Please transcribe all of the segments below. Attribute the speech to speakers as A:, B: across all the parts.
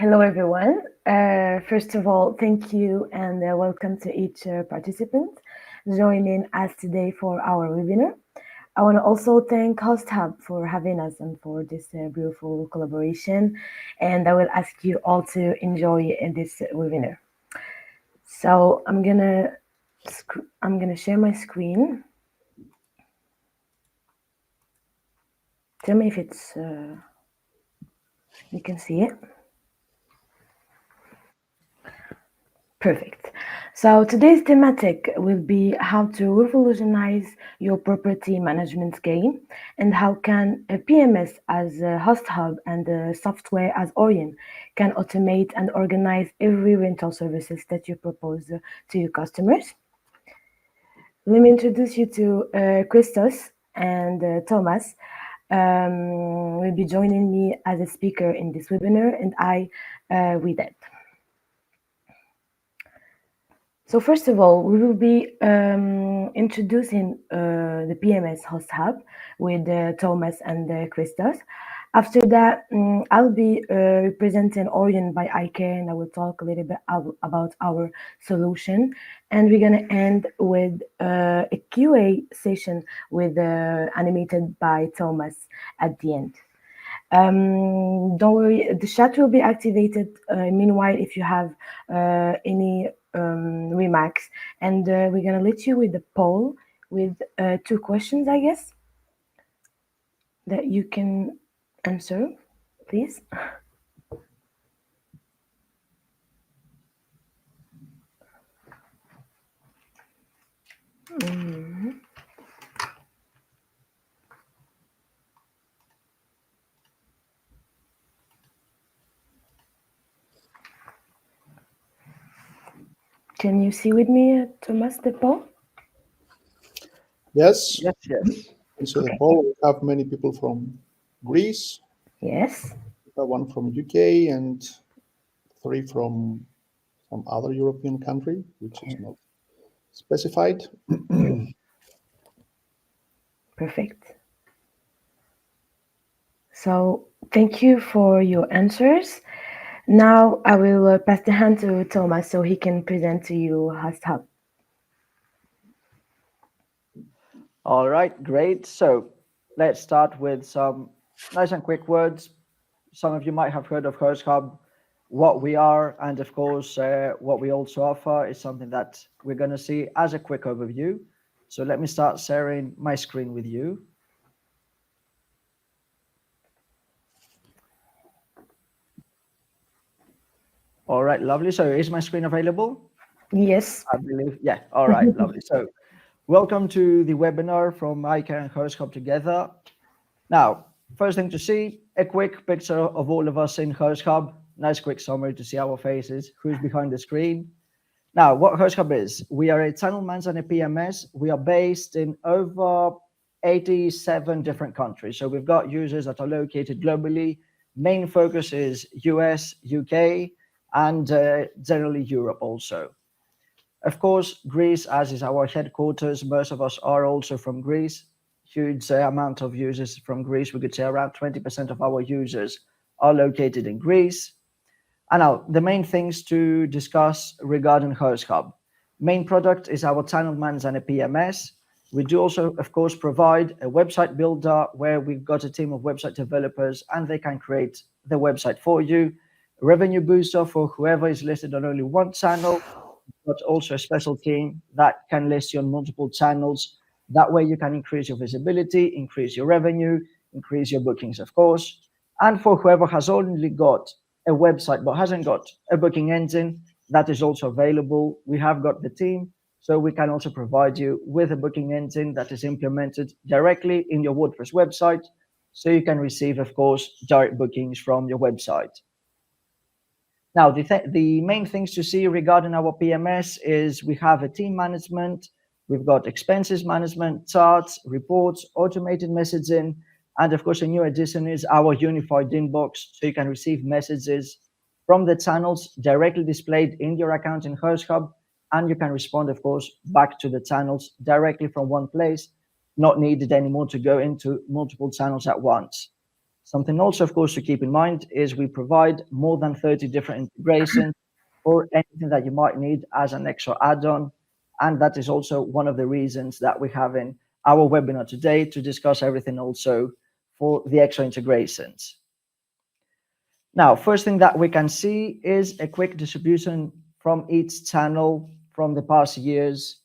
A: Hello, everyone. First of all, thank you and welcome to each participant joining us today for our webinar. I want to also thank Hosthub for having us and for this beautiful collaboration. And I will ask you all to enjoy this webinar. So I'm gonna share my screen. Tell me if it's you can see it. Perfect. So today's thematic will be how to revolutionize your property management game and how can a PMS as a Hosthub and a software as Orion can automate and organize every rental services that you propose to your customers. Let me introduce you to Christos and Thomas. Will be joining me as a speaker in this webinar, and I, Widad. So first of all, we will be introducing the PMS Hosthub with Thomas and Christos. After that, I'll be representing Orion by Icare, and I will talk a little bit about our solution. And we're going to end with a QA session with animated by Thomas at the end. Don't worry, the chat will be activated. Meanwhile, if you have any remarks, and we're gonna let you with the poll with 2 questions, I guess, that you can answer, please. Can you see with me, Thomas, the poll?
B: Yes.
C: Yes.
B: And so the poll, we have many people from Greece.
A: Yes.
B: We have 1 from UK and 3 from some other European country, which is not specified.
A: Perfect. So thank you for your answers. Now I will pass the hand to Thomas so he can present to you Hosthub.
C: All right, great. So let's start with some nice and quick words. Some of you might have heard of Hosthub, what we are, and of course, what we also offer is something that we're going to see as a quick overview. So let me start sharing my screen with you. All right, lovely. So is my screen available?
A: Yes.
C: I believe, yeah. All right, lovely. So welcome to the webinar from Icare and Hosthub together. Now, first thing to see, a quick picture of all of us in Hosthub. Nice quick summary to see our faces, who's behind the screen. Now, what Hosthub is, we are a channel manager and a PMS. We are based in over 87 different countries. So we've got users that are located globally. Main focus is US, UK, and generally Europe also. Of course, Greece, as is our headquarters, most of us are also from Greece. Huge amount of users from Greece. We could say around 20% of our users are located in Greece. And now, the main things to discuss regarding Hosthub. Main product is our channel manager and a PMS. We do also, of course, provide a website builder where we've got a team of website developers and they can create the website for you. Revenue booster for whoever is listed on only one channel, but also a special team that can list you on multiple channels. That way you can increase your visibility, increase your revenue, increase your bookings, of course. And for whoever has only got a website but hasn't got a booking engine, that is also available. We have got the team, so we can also provide you with a booking engine that is implemented directly in your WordPress website, so you can receive, of course, direct bookings from your website. Now, the main things to see regarding our PMS is we have a team management, we've got expenses management, charts, reports, automated messaging, and of course, a new addition is our unified inbox, so you can receive messages from the channels directly displayed in your account in Hosthub, and you can respond, of course, back to the channels directly from one place, not needed anymore to go into multiple channels at once. Something also, of course, to keep in mind is we provide more than 30 different integrations for anything that you might need as an extra add-on. And that is also one of the reasons that we have in our webinar today to discuss everything also for the extra integrations. Now, first thing that we can see is a quick distribution from each channel from the past years.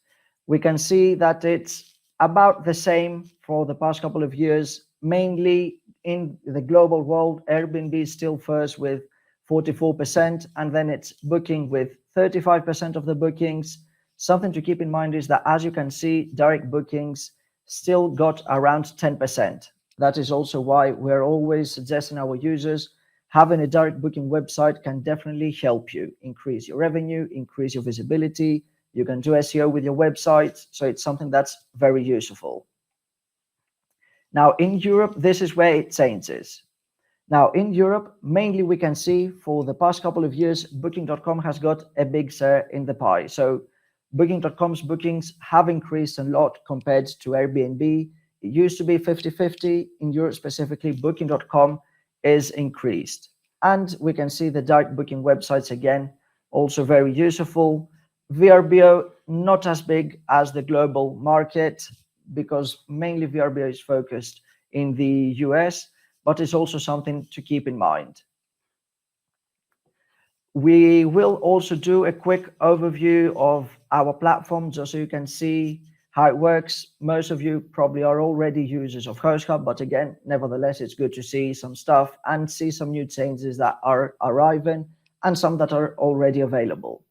C: We can see that it's about the same for the past couple of years, mainly in the global world. Airbnb is still first with 44%, and then it's Booking with 35% of the bookings. Something to keep in mind is that, as you can see, direct bookings still got around 10%. That is also why we're always suggesting our users having a direct booking website can definitely help you increase your revenue, increase your visibility. You can do SEO with your website, so it's something that's very useful. Now, in Europe, this is where it changes. Now, in Europe, mainly we can see for the past couple of years, Booking.com has got a big share in the pie. So Booking.com's bookings have increased a lot compared to Airbnb. It used to be 50-50. In Europe specifically, Booking.com is increased. And we can see the direct booking websites again, also very useful. VRBO, not as big as the global market, because mainly VRBO is focused in the US, but it's also something to keep in mind. We will also do a quick overview of our platform, just so you can see how it works. Most of you probably are already users of Hosthub, but again, nevertheless, it's good to see some stuff and see some new changes that are arriving and some that are already available.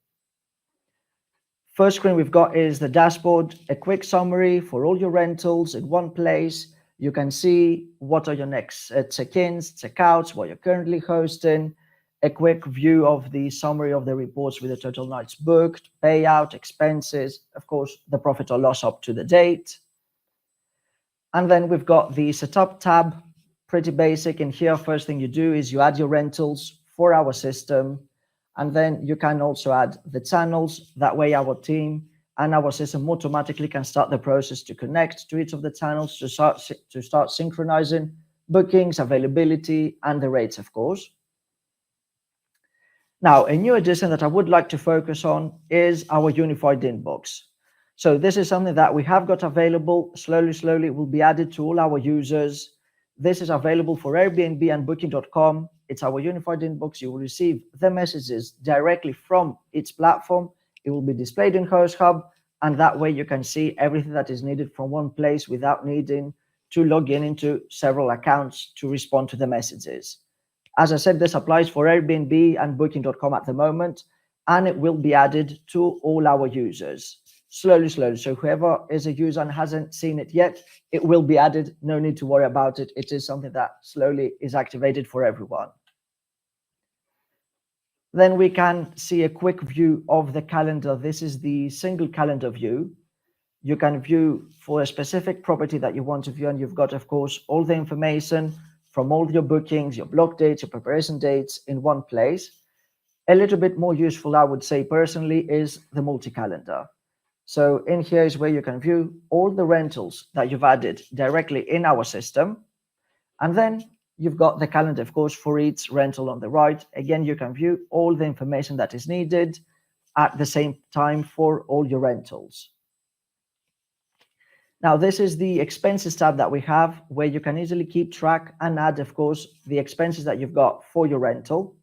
C: First screen we've got is the dashboard, a quick summary for all your rentals in one place. You can see what are your next check-ins, check-outs, what you're currently hosting, a quick view of the summary of the reports with the total nights booked, payout, expenses, of course, the profit or loss up to the date. And then we've got the setup tab, pretty basic. And here, first thing you do is you add your rentals for our system. And then you can also add the channels. That way our team and our system automatically can start the process to connect to each of the channels to start synchronizing bookings, availability, and the rates, of course. Now, a new addition that I would like to focus on is our unified inbox. So this is something that we have got available. Slowly will be added to all our users. This is available for Airbnb and Booking.com. It's our unified inbox. You will receive the messages directly from each platform. It will be displayed in Hosthub, and that way you can see everything that is needed from one place without needing to log in into several accounts to respond to the messages. As I said, this applies for Airbnb and Booking.com at the moment, and it will be added to all our users. Slowly. So whoever is a user and hasn't seen it yet, it will be added. No need to worry about it. It is something that slowly is activated for everyone. Then we can see a quick view of the calendar. This is the single calendar view. You can view for a specific property that you want to view, and you've got, of course, all the information from all your bookings, your block dates, your preparation dates in one place. A little bit more useful, I would say personally, is the multi-calendar. So in here is where you can view all the rentals that you've added directly in our system. And then you've got the calendar, of course, for each rental on the right. Again, you can view all the information that is needed at the same time for all your rentals. Now, this is the expenses tab that we have, where you can easily keep track and add, of course, the expenses that you've got for your rental.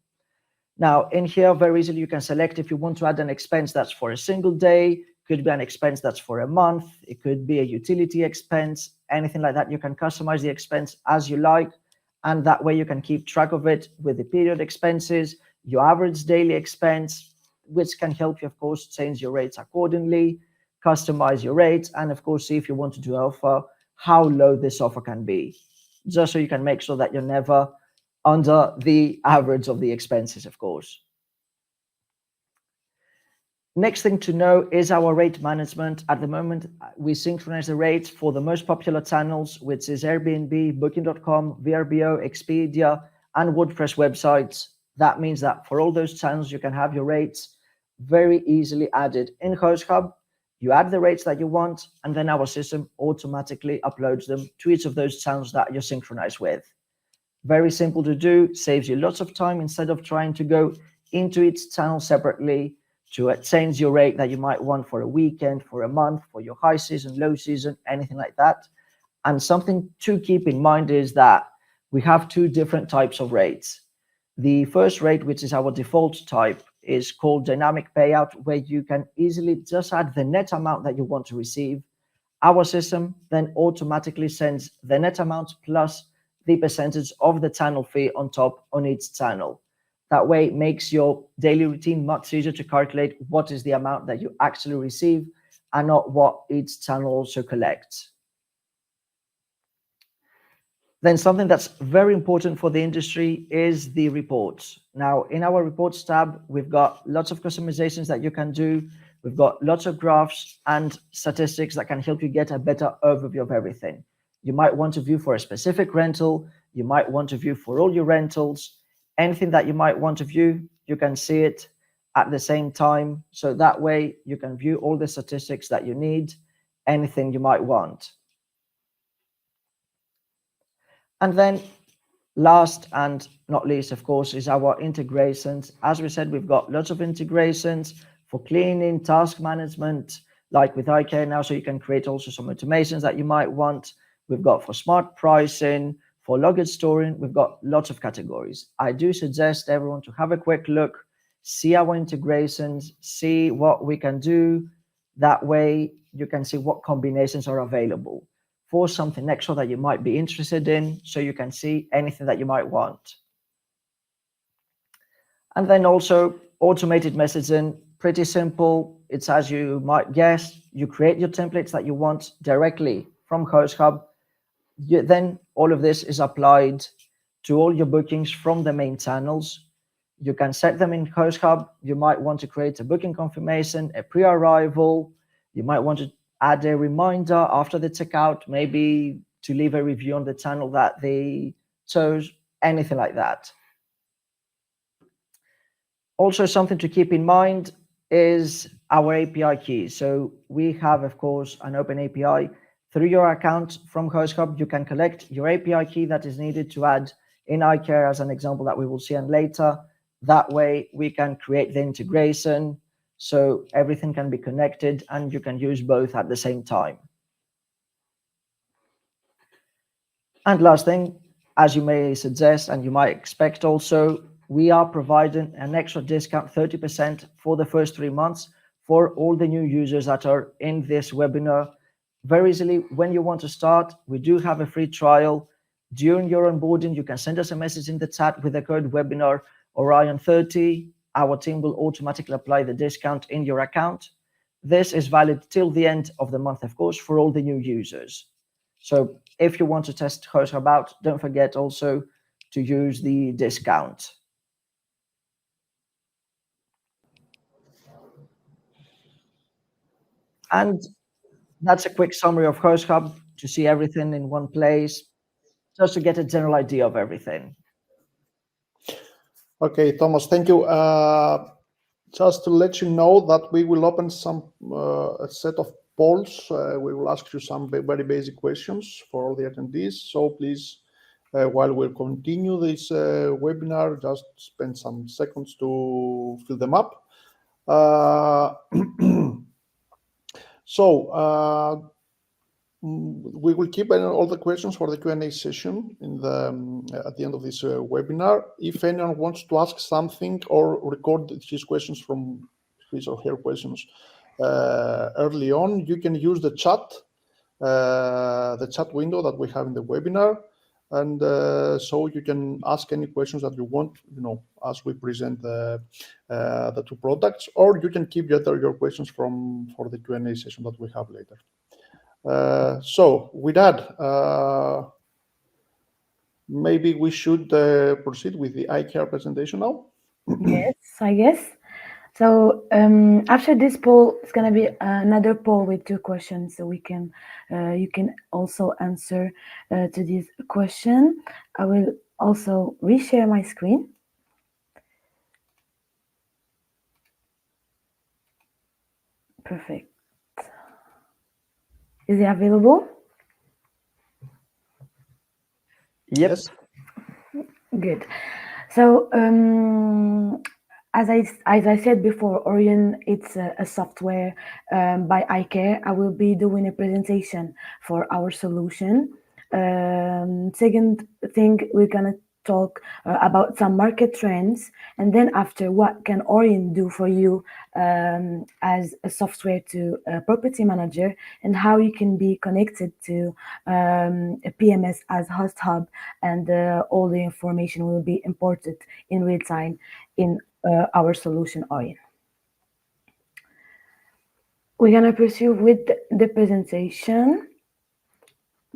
C: Now, in here, very easily, you can select if you want to add an expense that's for a single day, could be an expense that's for a month, it could be a utility expense, anything like that. You can customize the expense as you like, and that way you can keep track of it with the period expenses, your average daily expense, which can help you, of course, change your rates accordingly, customize your rates, and of course, see if you want to do an offer, how low this offer can be, just so you can make sure that you're never under the average of the expenses, of course. Next thing to know is our rate management. At the moment, we synchronize the rates for the most popular channels, which is Airbnb, Booking.com, VRBO, Expedia, and WordPress websites. That means that for all those channels, you can have your rates very easily added in Hosthub. You add the rates that you want, and then our system automatically uploads them to each of those channels that you're synchronized with. Very simple to do, saves you lots of time instead of trying to go into each channel separately to change your rate that you might want for a weekend, for a month, for your high season, low season, anything like that. And something to keep in mind is that we have two different types of rates. The first rate, which is our default type, is called dynamic payout, where you can easily just add the net amount that you want to receive. Our system then automatically sends the net amount plus the percentage of the channel fee on top on each channel. That way it makes your daily routine much easier to calculate what is the amount that you actually receive and not what each channel also collects. Then something that's very important for the industry is the reports. Now, in our reports tab, we've got lots of customizations that you can do. We've got lots of graphs and statistics that can help you get a better overview of everything. You might want to view for a specific rental. You might want to view for all your rentals. Anything that you might want to view, you can see it at the same time. So that way you can view all the statistics that you need, anything you might want. And then last and not least, of course, is our integrations. As we said, we've got lots of integrations for cleaning, task management, like with Icare now, so you can create also some automations that you might want. We've got for smart pricing, for luggage storing, we've got lots of categories. I do suggest everyone to have a quick look, see our integrations, see what we can do. That way you can see what combinations are available for something extra that you might be interested in, so you can see anything that you might want. And then also automated messaging, pretty simple. It's as you might guess, you create your templates that you want directly from Hosthub. Then all of this is applied to all your bookings from the main channels. You can set them in Hosthub. You might want to create a booking confirmation, a pre-arrival. You might want to add a reminder after the checkout, maybe to leave a review on the channel that they chose, anything like that. Also, something to keep in mind is our API key. So we have, of course, an open API. Through your account from Hosthub, you can collect your API key that is needed to add in Icare as an example that we will see on later. That way we can create the integration, so everything can be connected and you can use both at the same time. And last thing, as you may suggest and you might expect also, we are providing an extra discount, 30% for the first 3 months for all the new users that are in this webinar. Very easily, when you want to start, we do have a free trial. During your onboarding, you can send us a message in the chat with the code webinar Orion 30. Our team will automatically apply the discount in your account. This is valid till the end of the month, of course, for all the new users. So if you want to test Hosthub out, don't forget also to use the discount. And that's a quick summary of Hosthub to see everything in one place, just to get a general idea of everything.
B: Okay, Thomas, thank you. Just to let you know that we will open a set of polls. We will ask you some very basic questions for all the attendees. So please, while we continue this webinar, just spend some seconds to fill them up. We will keep all the questions for the Q&A session at the end of this webinar. If anyone wants to ask something or record his questions from his or her questions early on, you can use the chat window that we have in the webinar, and so you can ask any questions that you want, as we present the two products, or you can keep your questions for the Q&A session that we have later. So Widad, maybe we should proceed with the Icare presentation now.
A: Yes, I guess. So after this poll, it's gonna be another poll with 2 questions, so you can also answer to this question. I will also reshare my screen. Perfect. Is it available?
C: Yes.
A: Good. So, as I said before, Orion, it's a software by Icare. I will be doing a presentation for our solution. Second thing, we're gonna talk about some market trends, and then after, what can Orion do for you as a software to a property manager, and how you can be connected to a PMS as host hub, and all the information will be imported in real time in our solution Orion. We're gonna pursue with the presentation.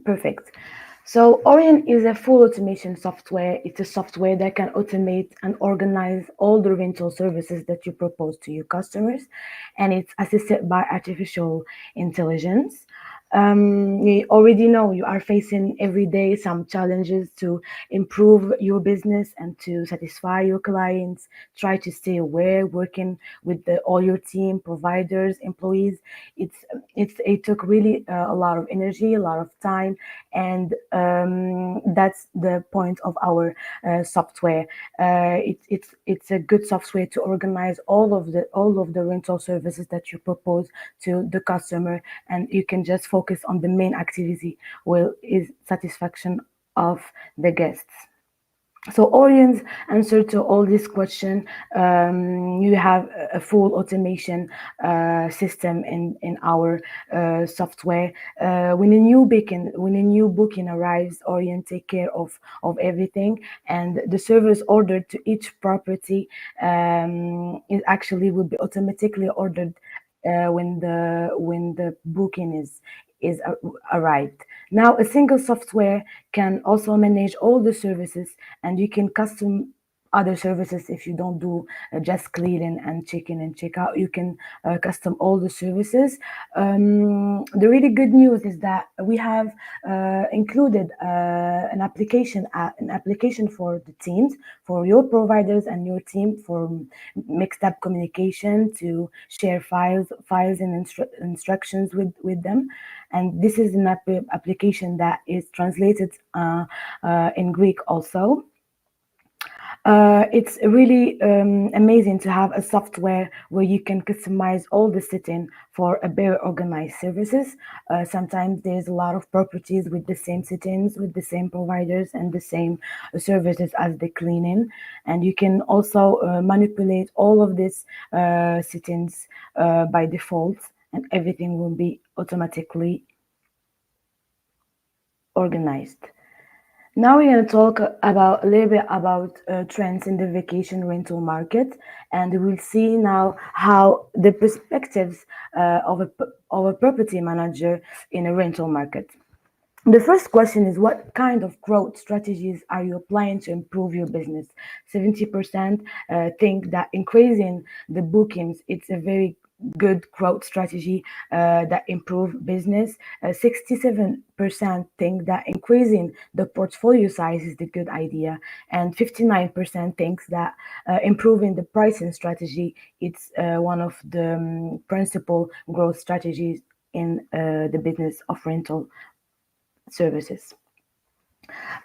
A: Perfect. So Orion is a full automation software. It's a software that can automate and organize all the rental services that you propose to your customers, and it's assisted by artificial intelligence. You already know you are facing every day some challenges to improve your business and to satisfy your clients. Try to stay aware, working with all your team, providers, employees. It took really a lot of energy, a lot of time, and that's the point of our software. It's a good software to organize all of the rental services that you propose to the customer, and you can just focus on the main activity, well, is satisfaction of the guests. So Orion's answer to all this question, you have a full automation system in our software. When a new booking arrives, Orion take care of everything, and the service ordered to each property it actually will be automatically ordered when the booking is arrived. Now, a single software can also manage all the services, and you can custom other services. If you don't do just cleaning and check-in and check-out, you can custom all the services. The really good news is that we have included an application for the teams, for your providers and your team, for mixed up communication, to share files and instructions with them. And this is an application that is translated in Greek also. It's really amazing to have a software where you can customize all the setting for a better organized services. Sometimes there's a lot of properties with the same settings, with the same providers and the same services as the cleaning. And you can also manipulate all of these settings by default, and everything will be automatically organized. Now we're going to talk about a little bit about trends in the vacation rental market, and we'll see now how the perspectives of a property manager in a rental market. The first question is, what kind of growth strategies are you applying to improve your business? 70% think that increasing the bookings, it's a very good growth strategy that improve business. 67% think that increasing the portfolio size is the good idea, and 59% thinks that improving the pricing strategy, it's one of the principal growth strategies in the business of rental services.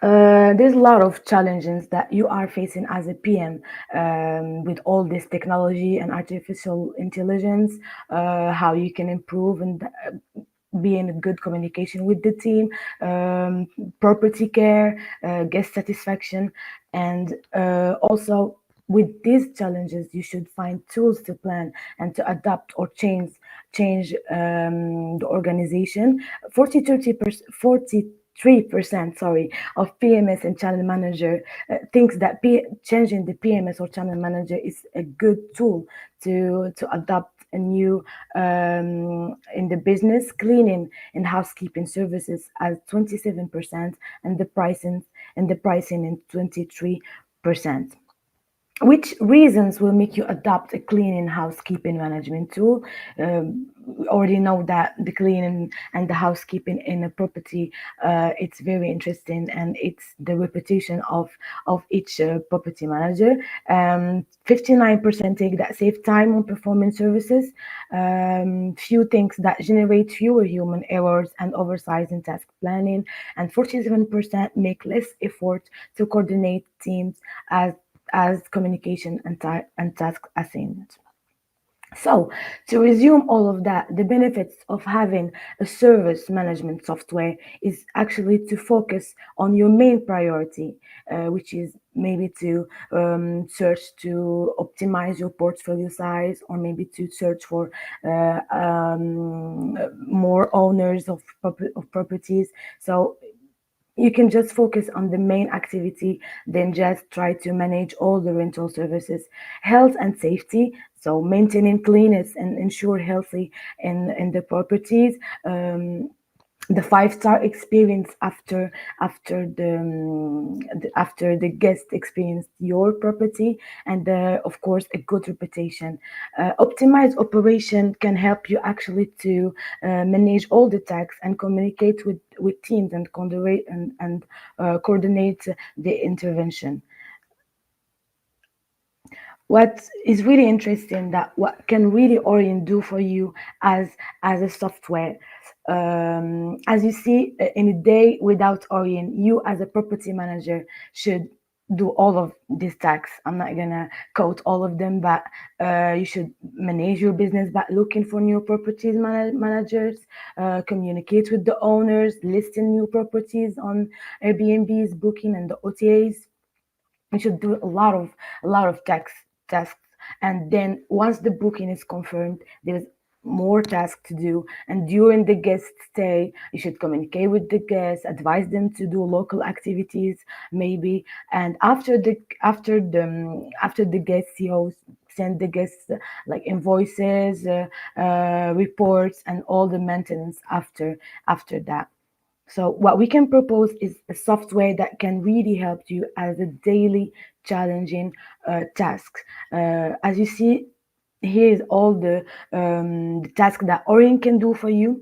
A: There's a lot of challenges that you are facing as a PM with all this technology and artificial intelligence, how you can improve and be in good communication with the team, property care, guest satisfaction, and also with these challenges, you should find tools to plan and to adapt or change the organization. 43% of PMS and channel manager thinks that changing the PMS or channel manager is a good tool to adopt a new in the business. Cleaning and housekeeping services as 27%, and the pricing in 23%. which reasons will make you adopt a cleaning housekeeping management tool? We already know that the cleaning and the housekeeping in a property, it's very interesting, and it's the reputation of each property manager. 59% take that save time on performing services, few things that generate fewer human errors and oversize in task planning, and 47% make less effort to coordinate teams as communication and task assignment. So, to resume all of that, the benefits of having a service management software is actually to focus on your main priority, which is maybe to search to optimize your portfolio size, or maybe to search for more owners of properties. So you can just focus on the main activity, then just try to manage all the rental services. Health and safety, so maintaining cleanness and ensure healthy in the properties. The 5-star experience after the guest experienced your property, and of course a good reputation. Optimized operation can help you actually to manage all the tasks and communicate with teams and coordinate the intervention. What is really interesting, that what can really Orion do for you as a software. As you see, in a day without Orion, you as a property manager should do all of these tasks. I'm not gonna quote all of them, but you should manage your business by looking for new properties managers, communicate with the owners, listing new properties on Airbnb's, booking, and the OTAs. You should do a lot of tasks, and then once the booking is confirmed, there's more tasks to do. And during the guest stay, you should communicate with the guests, advise them to do local activities, maybe. And after the guests, you send the guests like invoices, reports, and all the maintenance after that. So what we can propose is a software that can really help you as a daily challenging task. As you see, here is all the task that Orion can do for you,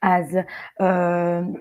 A: as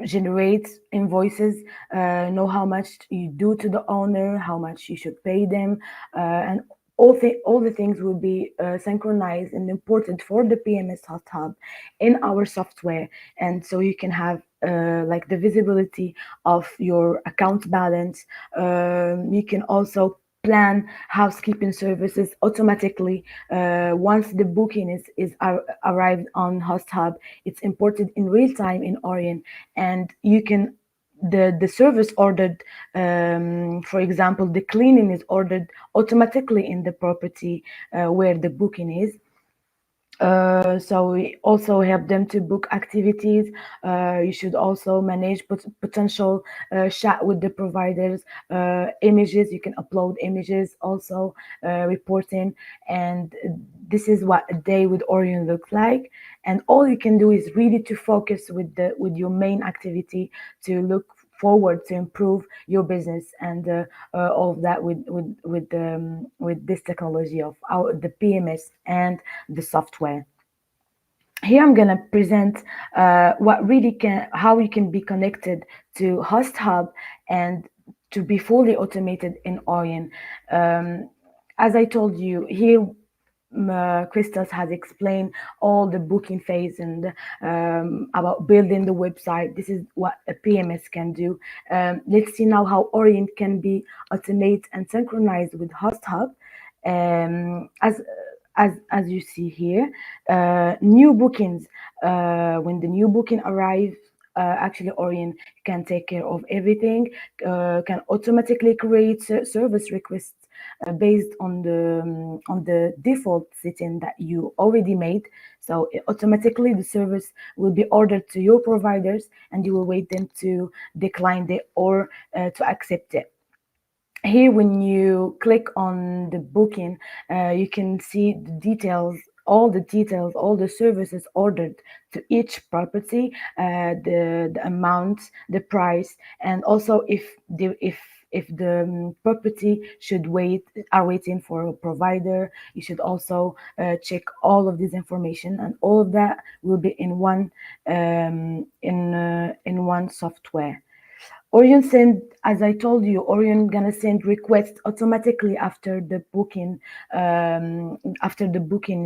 A: generate invoices, know how much you do to the owner, how much you should pay them, and all the things will be synchronized and imported for the PMS Hub in our software. And so you can have like the visibility of your account balance. You can also plan housekeeping services automatically. Once the booking is arrived on Hosthub, it's imported in real time in Orion, and you can the service ordered, for example, the cleaning is ordered automatically in the property where the booking is. So we also help them to book activities. You should also manage potential chat with the providers. Images, you can upload images also, reporting. And this is what a day with Orion looks like. And all you can do is really to focus with your main activity, to look forward to improve your business, and all of that with this technology of the PMS and the software. Here I'm gonna present how you can be connected to Hosthub and to be fully automated in Orion. As I told you here, Christos has explained all the booking phase and about building the website. This is what a PMS can do. Let's see now how Orion can be automated and synchronized with Hosthub. As you see here, new bookings. When the new booking arrives, actually Orion can take care of everything. Can automatically create service requests based on the default setting that you already made. So automatically the service will be ordered to your providers, and you will wait them to decline it or to accept it. Here, when you click on the booking, you can see the details, all the services ordered to each property, the amount, the price, and also if if the property are waiting for a provider. You should also check all of this information, and all of that will be in one software. Orion send, as I told you, Orion gonna send requests automatically after the booking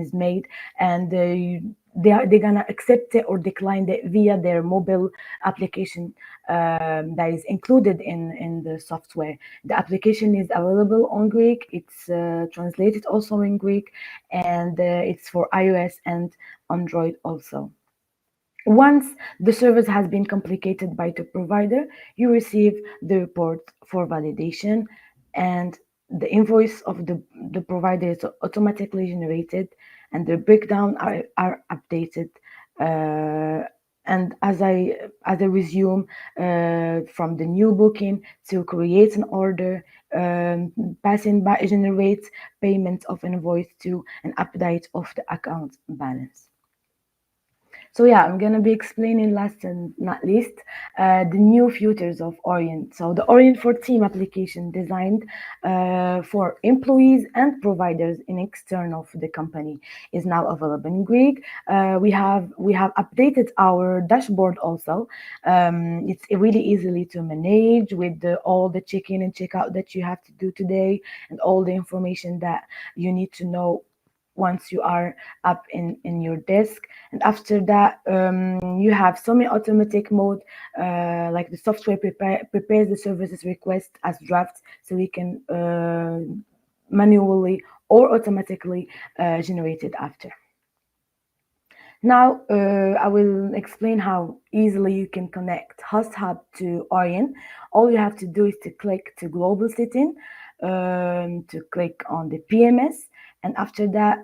A: is made, and they're gonna accept it or decline it via their mobile application that is included in the software. The application is available on Greek. It's translated also in Greek, and it's for iOS and Android also. Once the service has been completed by the provider, you receive the report for validation, and the invoice of the provider is automatically generated, and the breakdown are updated. And as I resume from the new booking to create an order, passing by generates payment of invoice to an update of the account balance. So yeah, I'm gonna be explaining last and not least the new features of Orion. So the Orion for Team application designed for employees and providers in external of the company is now available in Greek. We have updated our dashboard also. It's really easily to manage with all the check-in and check-out that you have to do today, and all the information that you need to know once you are up in your desk. And after that, you have semi-automatic mode, like the software prepares the services request as drafts, so we can manually or automatically generate it after. Now, I will explain how easily you can connect Hosthub to Orion. All you have to do is to click to global setting, to click on the PMS, and after that,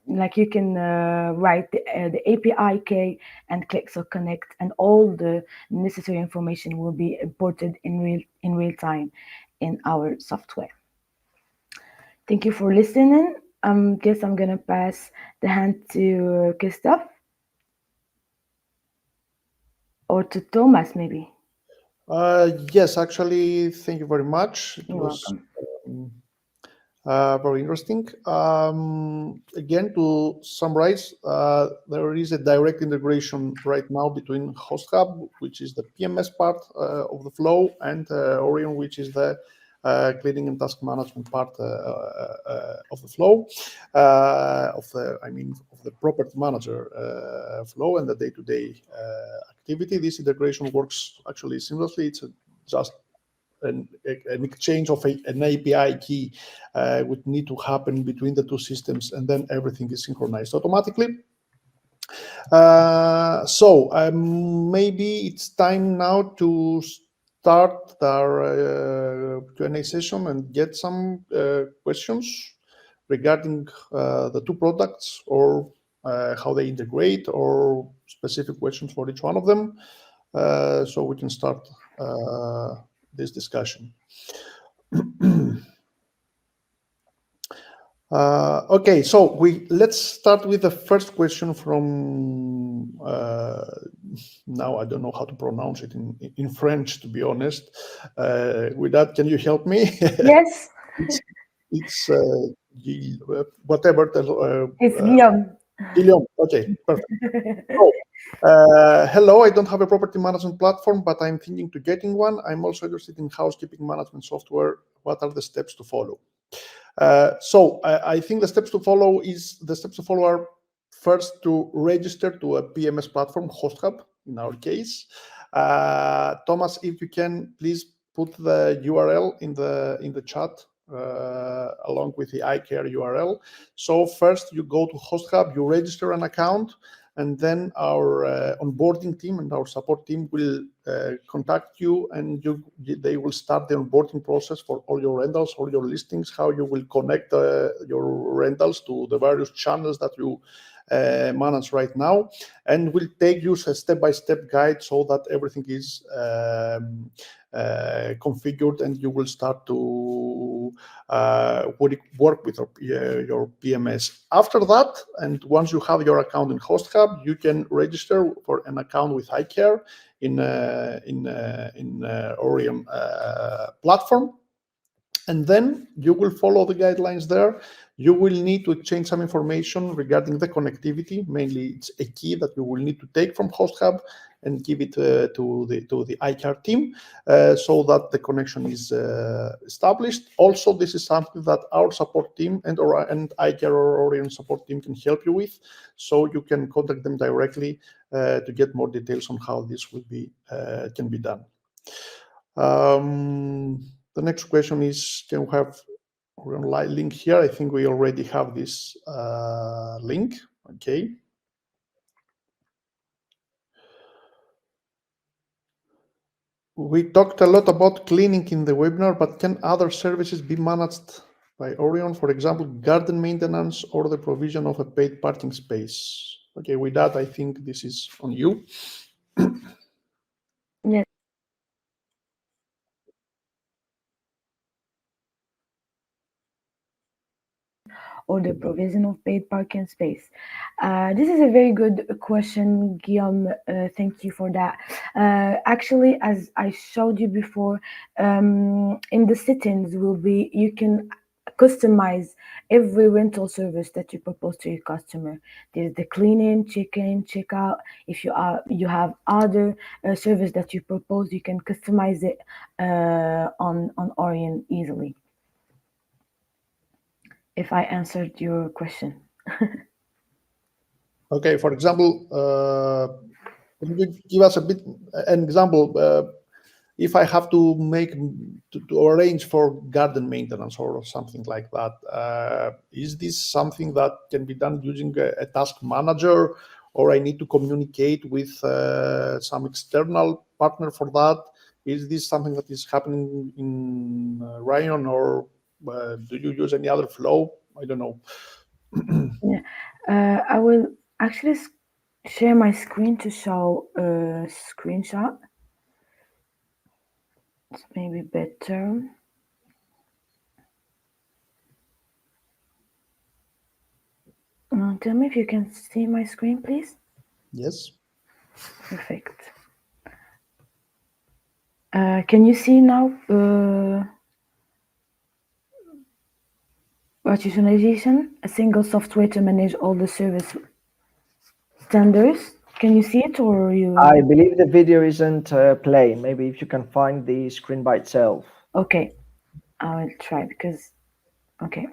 A: like you can write the API key and click so connect, and all the necessary information will be imported in real time in our software. Thank you for listening. Guess I'm gonna pass the hand to Christos or to Thomas, maybe.
B: Yes, actually, thank you very much. It
A: You're
B: was
A: welcome.
B: very interesting. Again, to summarize, there is a direct integration right now between Hosthub, which is the PMS part of the flow, and Orion, which is the cleaning and task management part of the flow, of the property manager flow and the day-to-day activity. This integration works actually seamlessly. It's just an exchange of an API key would need to happen between the two systems, and then everything is synchronized automatically. So maybe it's time now to start our Q&A session and get some questions regarding the two products, or how they integrate, or specific questions for each one of them. So we can start this discussion. Okay, so let's start with the first question from now I don't know how to pronounce it in French, to be honest. Widad, can you help me?
A: Yes.
B: It's whatever.
A: It's Guillaume.
B: Guillaume. Okay, perfect. So, hello, I don't have a property management platform, but I'm thinking to getting one. I'm also interested in housekeeping management software. What are the steps to follow? So I think the steps to follow are first to register to a PMS platform, Hosthub in our case. Thomas, if you can please put the URL in the chat along with the Icare URL. So first you go to Hosthub, you register an account, and then our onboarding team and our support team will contact you, and they will start the onboarding process for all your rentals, all your listings, how you will connect your rentals to the various channels that you manage right now, and will take you a step-by-step guide so that everything is configured, and you will start to work with your PMS. After that, and once you have your account in Hosthub, you can register for an account with Icare in Orion platform. And then you will follow the guidelines there. You will need to change some information regarding the connectivity. Mainly, it's a key that you will need to take from Hosthub and give it to the Icare team so that the connection is established. Also, this is something that our support team and Icare or Orion support team can help you with. So you can contact them directly to get more details on how this will be can be done. The next question is, can we have a link here? I think we already have this link. Okay. We talked a lot about cleaning in the webinar, but can other services be managed by Orion? For example, garden maintenance or the provision of a paid parking space. Okay, with that, I think this is on you.
A: Yes. Or the provision of paid parking space. This is a very good question, Guillaume. Thank you for that. Actually, as I showed you before, in the settings you can customize every rental service that you propose to your customer. There's the cleaning, check-in, check-out. If you have other service that you propose, you can customize it on Orion easily. If I answered your question.
B: Okay, for example, can you give us an example? If I have to to arrange for garden maintenance or something like that, is this something that can be done using a task manager, or I need to communicate with some external partner for that? Is this something that is happening in Orion, or do you use any other flow? I don't know.
A: Yeah, I will actually share my screen to show a screenshot. It's maybe better. Tell me if you can see my screen, please.
B: Yes.
A: Perfect. Can you see now Revolutionize, a single software to manage all the service standards? Can you see it, or you?
C: I believe the video isn't playing. Maybe if you can find the screen by itself.
A: Okay, I will try because. Okay.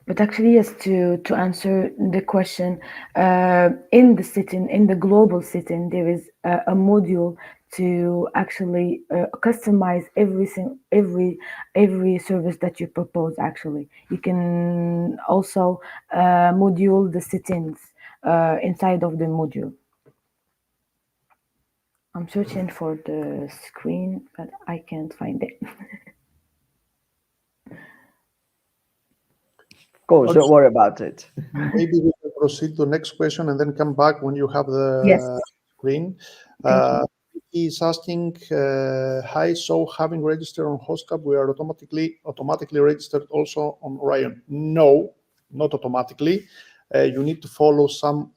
A: But actually, yes, to answer the question, in the global setting, there is a module to actually customize every service that you propose. Actually, you can also module the settings inside of the module. I'm searching for the screen, but I can't find it.
C: Of course, don't worry about it.
B: Maybe we can proceed to the next question and then come back when you have the screen. He's asking, hi, so having registered on Hosthub, we are automatically registered also on Orion. No, not automatically. You need to follow some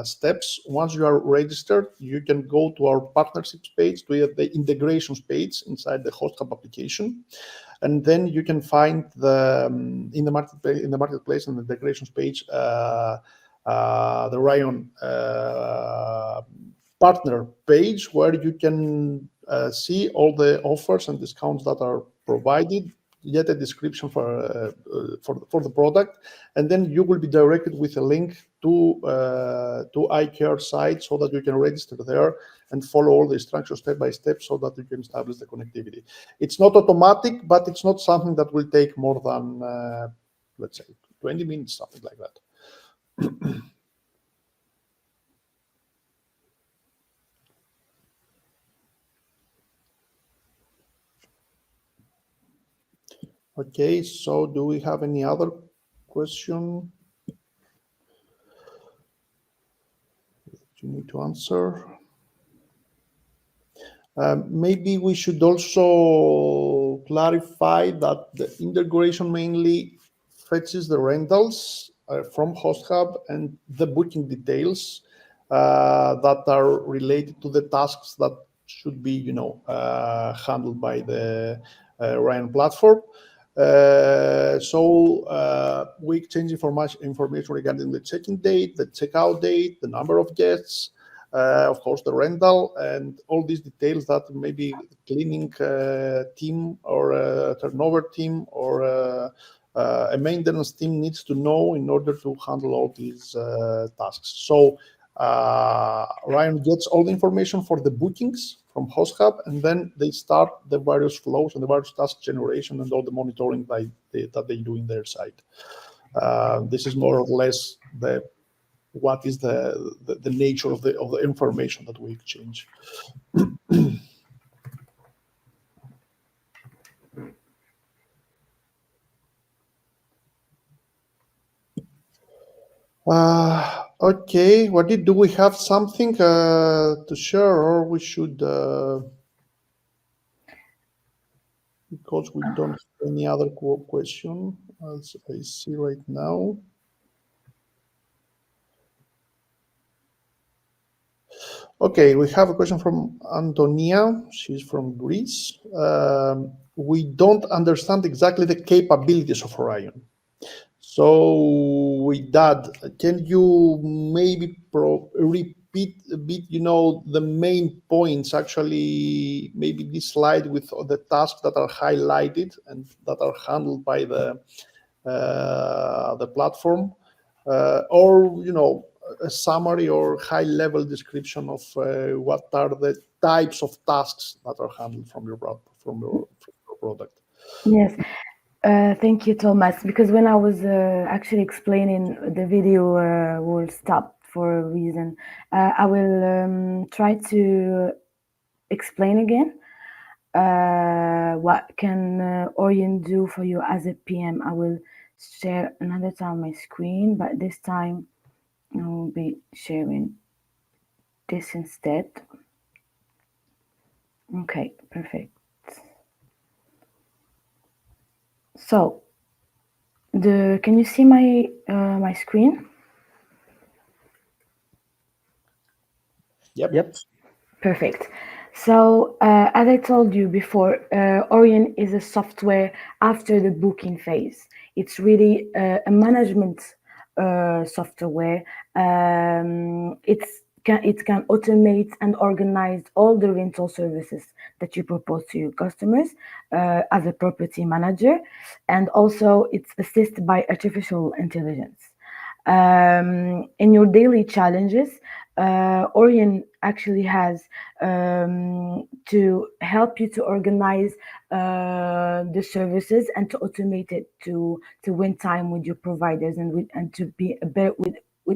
B: steps. Once you are registered, you can go to our partnerships page, to the integrations page inside the Hosthub application. And then you can find in the marketplace and the integrations page the Orion partner page, where you can see all the offers and discounts that are provided, get a description for the product, and then you will be directed with a link to Icare site so that you can register there and follow all the instructions step by step so that you can establish the connectivity. It's not automatic, but it's not something that will take more than, let's say, 20 minutes, something like that. Okay, so do we have any other question you need to answer? Maybe we should also clarify that the integration mainly fetches the rentals from Hosthub and the booking details that are related to the tasks that should be, handled by the Orion platform. We exchange information regarding the check-in date, the checkout date, the number of guests, of course, the rental, and all these details that maybe cleaning team or a turnover team or a maintenance team needs to know in order to handle all these tasks. So Ryan gets all the information for the bookings from Hosthub, and then they start the various flows and the various task generation and all the monitoring that they do in their side. This is more or less what is the nature of the information that we exchange. Okay, Wadid, do we have something to share, or we should, because we don't have any other question, as I see right now. Okay, we have a question from Antonia. She's from Greece. We don't understand exactly the capabilities of Orion. So, Widad, can you maybe repeat a bit, the main points, actually, maybe this slide with the tasks that are highlighted and that are handled by the platform, or, a summary or high-level description of what are the types of tasks that are handled from your product.
A: Yes. Thank you, Thomas. Because when I was actually explaining, the video will stop for a reason. I will try to explain again. What can Orion do for you as a PM? I will share another time my screen, but this time I will be sharing this instead. Okay, perfect. So, can you see my my screen?
B: Yep.
A: Perfect. So, as I told you before, Orion is a software after the booking phase. It's really a management software. It can automate and organize all the rental services that you propose to your customers as a property manager, and also it's assisted by artificial intelligence. In your daily challenges, Orion actually has to help you to organize the services and to automate it to win time with your providers and to be better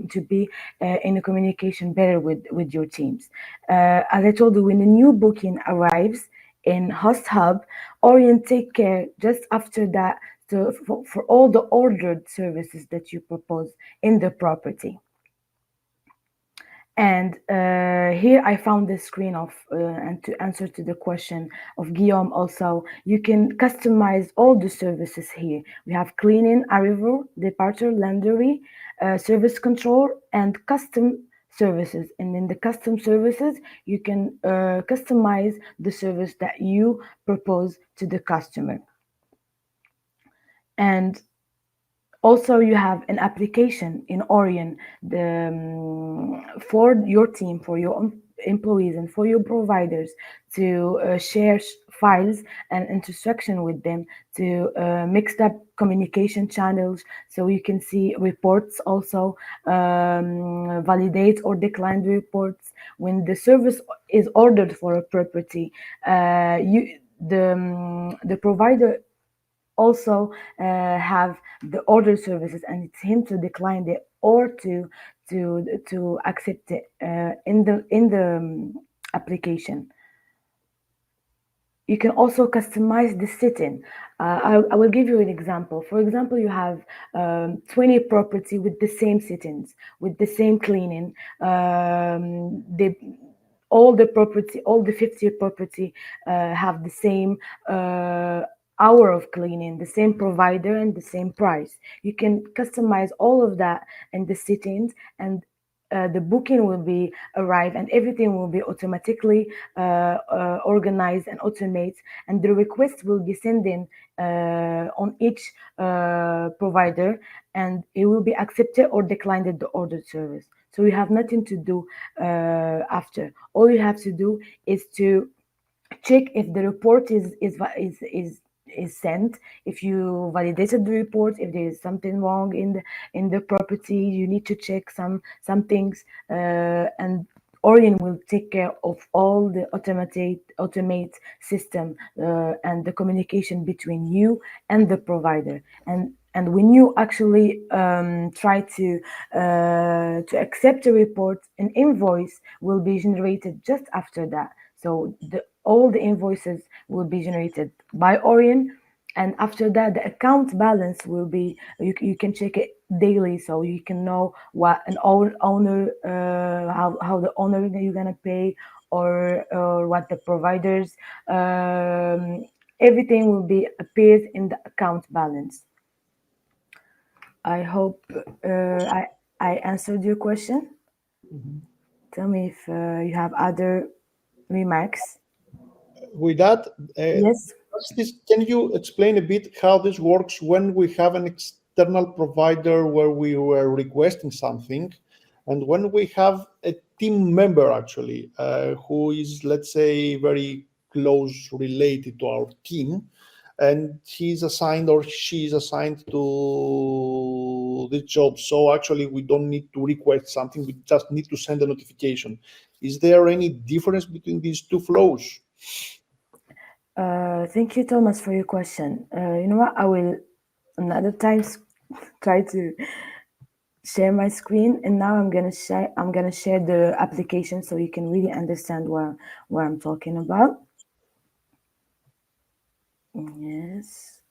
A: to be in a communication better with your teams. As I told you, when a new booking arrives in Hosthub, Orion take care just after that for all the ordered services that you propose in the property. And here I found the screen of, and to answer to the question of Guillaume also, you can customize all the services here. We have cleaning, arrival, departure, laundry, service control, and custom services. And in the custom services, you can customize the service that you propose to the customer. And also, you have an application in Orion for your team, for your employees, and for your providers to share files and interaction with them, to mix up communication channels, so you can see reports also, validate or decline the reports when the service is ordered for a property. The provider also have the order services, and it's him to decline it or to accept it in the application. you can also customize the setting. I will give you an example. For example, you have 20 property with the same settings, with the same cleaning. All the property, all the 50 property have the same hour of cleaning, the same provider, and the same price. You can customize all of that in the settings, and the booking will be arrive, and everything will be automatically organized and automate, and the request will be sending on each provider, and it will be accepted or declined at the order service. So you have nothing to do after. All you have to do is to check if the report is sent, if you validated the report, if there is something wrong in the property. You need to check some things, and Orion will take care of all the automate system and the communication between you and the provider. And when you actually try to accept a report, an invoice will be generated just after that. So all the invoices will be generated by Orion, and after that, the account balance will be. You can check it daily, so you can know what an owner, how the owner you're gonna pay, or what the providers. Everything will be appears in the account balance. I hope I answered your question. Tell me if you have other remarks.
B: With that,
A: Yes.
B: can you explain a bit how this works when we have an external provider where we were requesting something, and when we have a team member actually who is, let's say, very close related to our team, and he's assigned or she's assigned to this job. So actually, we don't need to request something; we just need to send a notification. Is there any difference between these two flows?
A: Thank you, Thomas, for your question. You know what? I will another time try to share my screen, and now I'm gonna share the application so you can really understand what I'm talking about. Yes.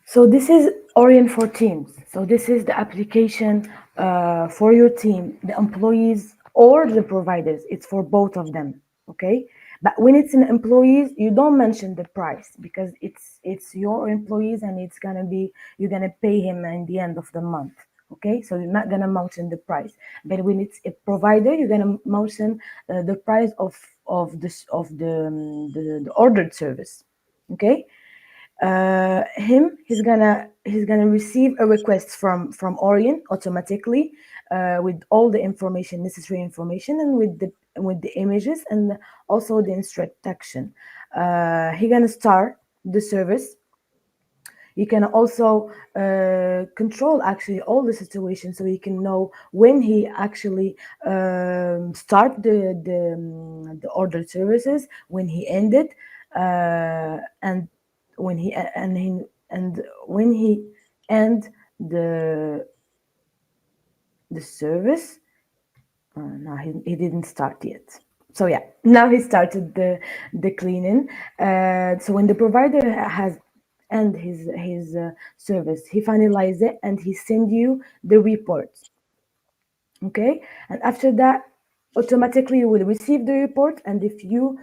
A: So this is Orion for Teams. So this is the application for your team, the employees or the providers. It's for both of them. Okay. But when it's an employees, you don't mention the price because it's your employees, and you're gonna pay him in the end of the month. Okay, so you're not gonna mention the price. But when it's a provider, you're gonna mention the price of the ordered service. Okay. He's gonna receive a request from Orion automatically with all the necessary information, and with the images, and also the instruction. He's gonna start the service. You can also control actually all the situations, so you can know when he actually start the order services, when he ended, and when he end the service. No, he didn't start yet. So yeah, now he started the cleaning. So when the provider has end his service, he finalize it and he send you the report. Okay, and after that, automatically you will receive the report, and if you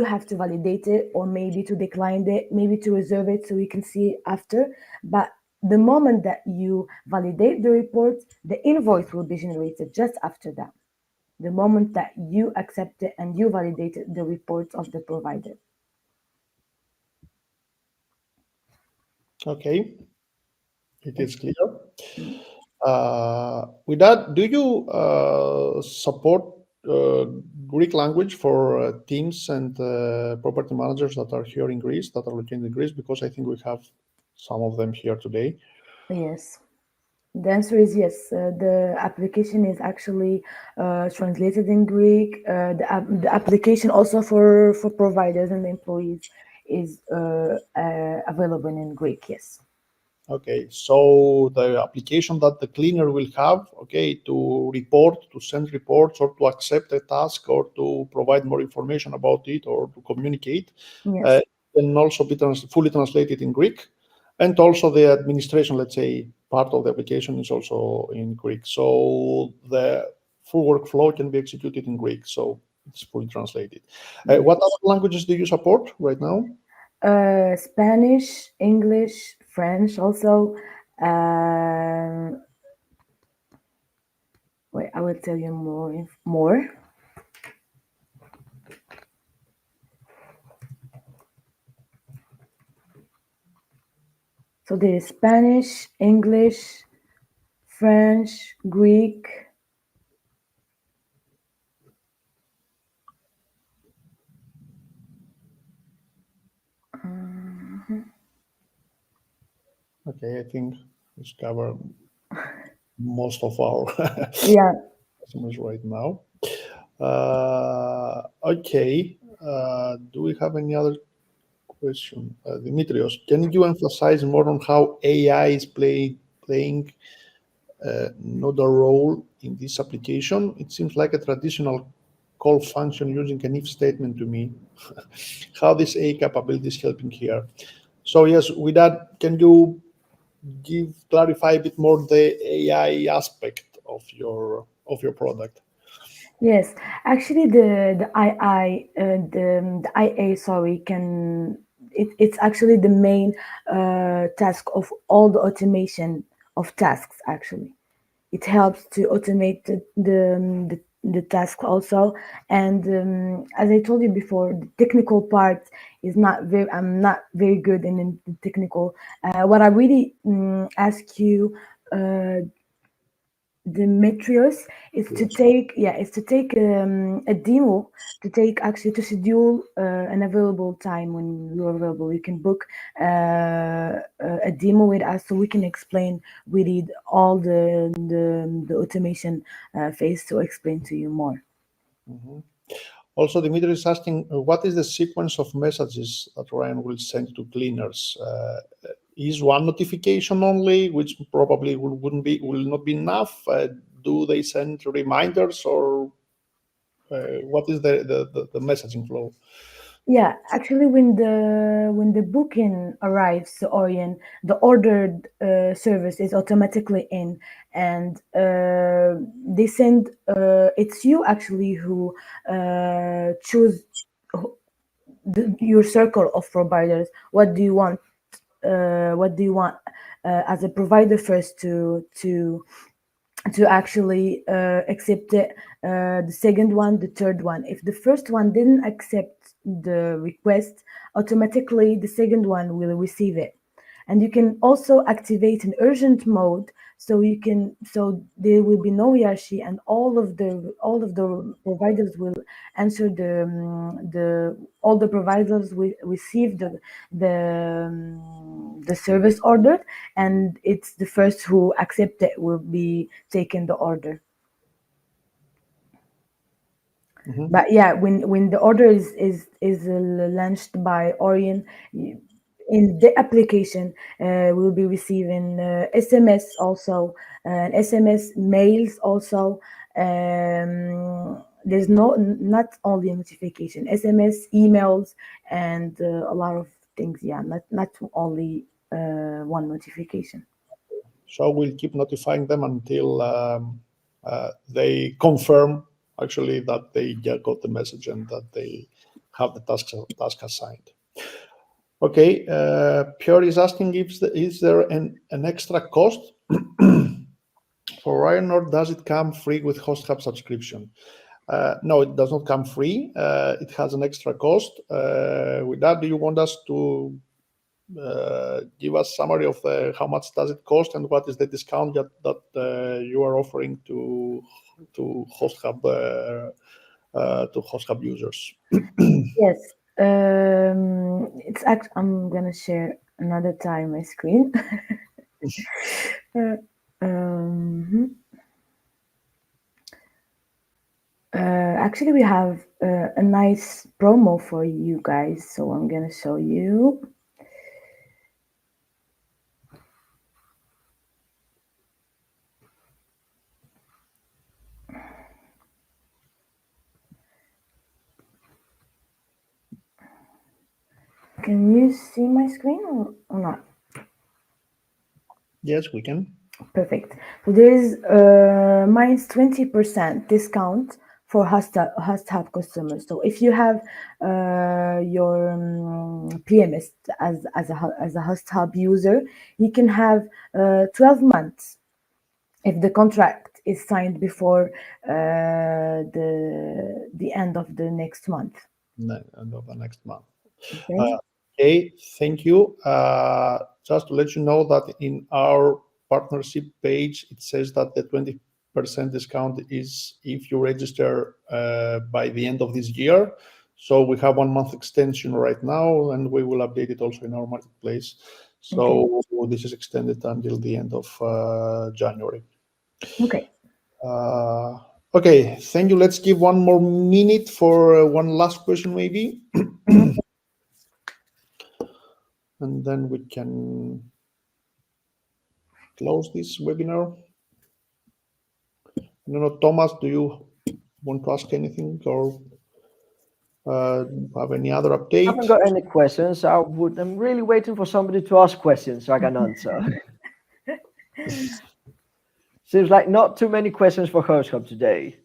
A: have to validate it, or maybe to decline it, maybe to reserve it, so we can see after. But the moment that you validate the report, the invoice will be generated just after that, the moment that you accept it and you validated the report of the provider.
B: Okay, it is clear. With that, do you support Greek language for teams and property managers that are here in Greece, that are located in Greece? Because I think we have some of them here today.
A: Yes. The answer is yes. The application is actually translated in Greek. The application also for providers and employees is available in Greek. Yes.
B: Okay, so the application that the cleaner will have, okay, to report, to send reports, or to accept a task, or to provide more information about it, or to communicate,
A: Yes.
B: can also be fully translated in Greek. And also the administration, let's say, part of the application is also in Greek. So the full workflow can be executed in Greek. So it's fully translated. What other languages do you support right now?
A: Spanish, English, French also. Wait, I will tell you more. So there is Spanish, English, French, Greek.
B: Okay, I think it's covered most of our
A: Yeah.
B: customers right now. Okay, do we have any other question? Dimitrios, can you emphasize more on how AI is playing not a role in this application? It seems like a traditional call function using an if statement to me. How this AI capability is helping here? So yes, with that, can you clarify a bit more the AI aspect of your product?
A: Yes, actually, the IA, sorry, it's actually the main task of all the automation of tasks. Actually, it helps to automate the task also. And as I told you before, the technical part is not very. I'm not very good in the technical. What I really ask you. Demetrius is to take a demo to take actually to schedule an available time when you're available. You can book a demo with us so we can explain really all the automation phase to explain to you more.
B: Also, Dimitri is asking, what is the sequence of messages that Ryan will send to cleaners? Is one notification only, which probably will not be enough? Do they send reminders, or what is the messaging flow?
A: Yeah, actually, when the booking arrives to Orion, the ordered service is automatically in, and they send. It's you actually who choose your circle of providers. What do you want? What do you want as a provider first to actually accept it, the second one, the third one. If the first one didn't accept the request, automatically the second one will receive it. And you can also activate an urgent mode so there will be no hierarchy, and all of the providers will answer all the providers will receive the service ordered, and it's the first who accept it will be taking the order. But yeah, when the order is launched by Orion, in the application, we'll be receiving SMS also, SMS mails also. There's not only notification, SMS, emails, and a lot of things. Yeah, not only one notification.
B: So we'll keep notifying them until they confirm actually that they got the message and that they have the task assigned. Okay, Pierre is asking, is there an extra cost for Orion, or does it come free with Hosthub subscription? No, it does not come free. It has an extra cost. With that, do you want us to give us summary of how much does it cost and what is the discount that you are offering to Hosthub users?
A: Yes. I'm gonna share another time my screen. Actually, we have a nice promo for you guys, so I'm gonna show you. Can you see my screen or not?
B: Yes, we can.
A: Perfect. So there is minus 20% discount for Hosthub customers. So if you have your PMS as a Hosthub user, you can have 12 months if the contract is signed before the end of the next month.
B: End of the next month.
A: Okay.
B: Okay, thank you. Just to let you know that in our partnership page, it says that the 20% discount is if you register by the end of this year. So we have 1 month extension right now, and we will update it also in our marketplace. So this is extended until the end of January.
A: Okay.
B: Okay, thank you. Let's give 1 more minute for one last question, maybe. And then we can close this webinar. I don't know, Thomas, do you want to ask anything or have any other update?
C: I haven't got any questions. I'm really waiting for somebody to ask questions so I can answer. Seems like not too many questions for Hosthub today.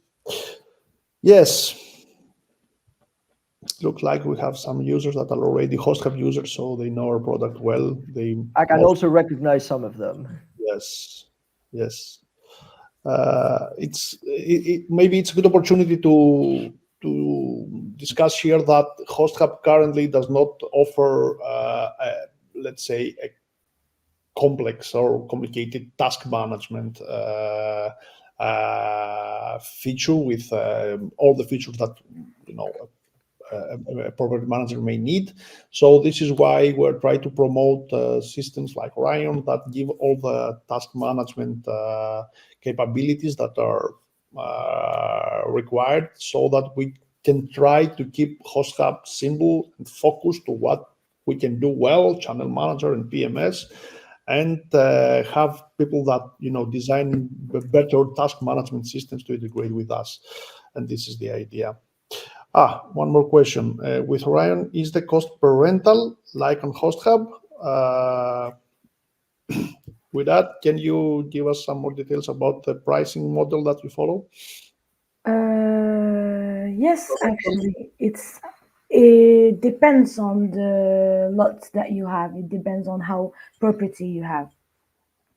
B: Yes. Looks like we have some users that are already Hosthub users, so they know our product well.
C: I can also recognize some of them.
B: Yes, yes. Maybe it's a good opportunity to discuss here that Hosthub currently does not offer, let's say, a complex or complicated task management feature with all the features that a property manager may need. So this is why we're trying to promote systems like Orion that give all the task management capabilities that are required, so that we can try to keep Hosthub simple and focused to what we can do well, channel manager and PMS, and have people that design better task management systems to integrate with us. And this is the idea. One more question. With Orion, is the cost per rental like on Hosthub? With that, can you give us some more details about the pricing model that we follow?
A: Yes, actually, it depends on the lots that you have. It depends on how property you have.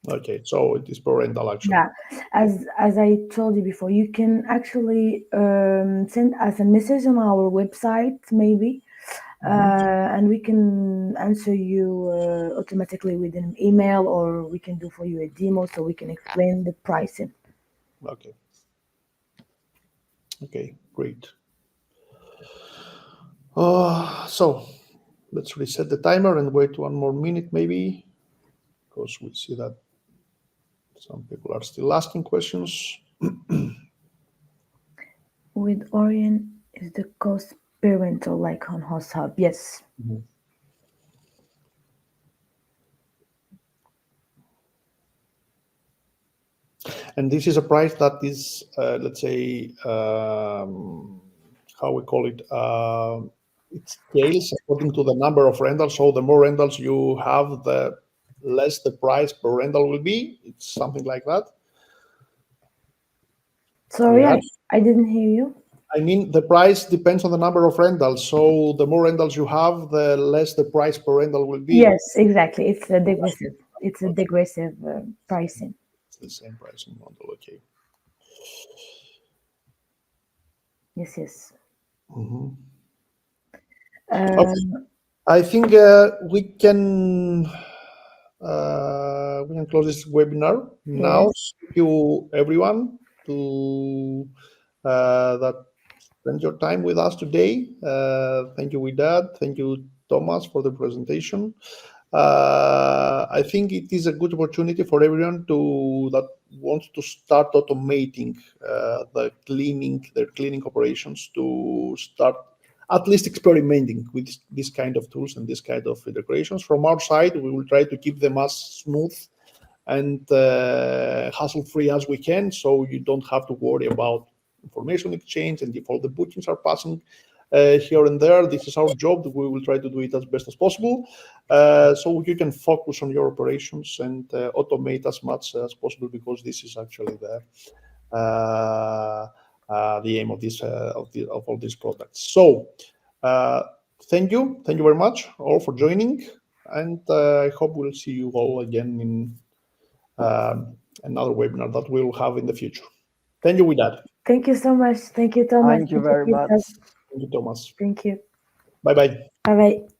B: Okay, so it is per rental actually.
A: Yeah, as I told you before, you can actually send us a message on our website, maybe, and we can answer you automatically with an email, or we can do for you a demo so we can explain the pricing.
B: Okay. Okay, great. So let's reset the timer and wait 1 more minute, maybe, because we see that some people are still asking questions.
A: With Orion, is the cost per rental like on Hosthub? Yes.
B: Mm-hmm. And this is a price that is, let's say, how we call it, it scales according to the number of rentals. So the more rentals you have, the less the price per rental will be. It's something like that.
A: Sorry, I didn't hear you.
B: I mean, the price depends on the number of rentals. So the more rentals you have, the less the price per rental will be.
A: Yes, exactly. It's a degressive. It's a degressive pricing.
B: It's the same pricing model. Okay.
A: Yes.
B: Mm-hmm.
A: Okay.
B: I think we can close this webinar now.
A: Yes.
B: Thank you, everyone, that spent your time with us today. Thank you, Widad. Thank you, Thomas, for the presentation. I think it is a good opportunity for everyone that wants to start automating their cleaning operations, to start at least experimenting with this kind of tools and this kind of integrations. From our side, we will try to keep them as smooth and hassle-free as we can, so you don't have to worry about information exchange and if all the bookings are passing here and there. This is our job. We will try to do it as best as possible, so you can focus on your operations and automate as much as possible, because this is actually the aim of this of all these products. So thank you very much all for joining, and I hope we'll see you all again in another webinar that we'll have in the future. Thank you, Widad.
A: Thank you so much. Thank you, Thomas.
C: Thank you very much.
B: Thank you, Thomas.
A: Thank you.
B: Bye bye.
A: Bye bye.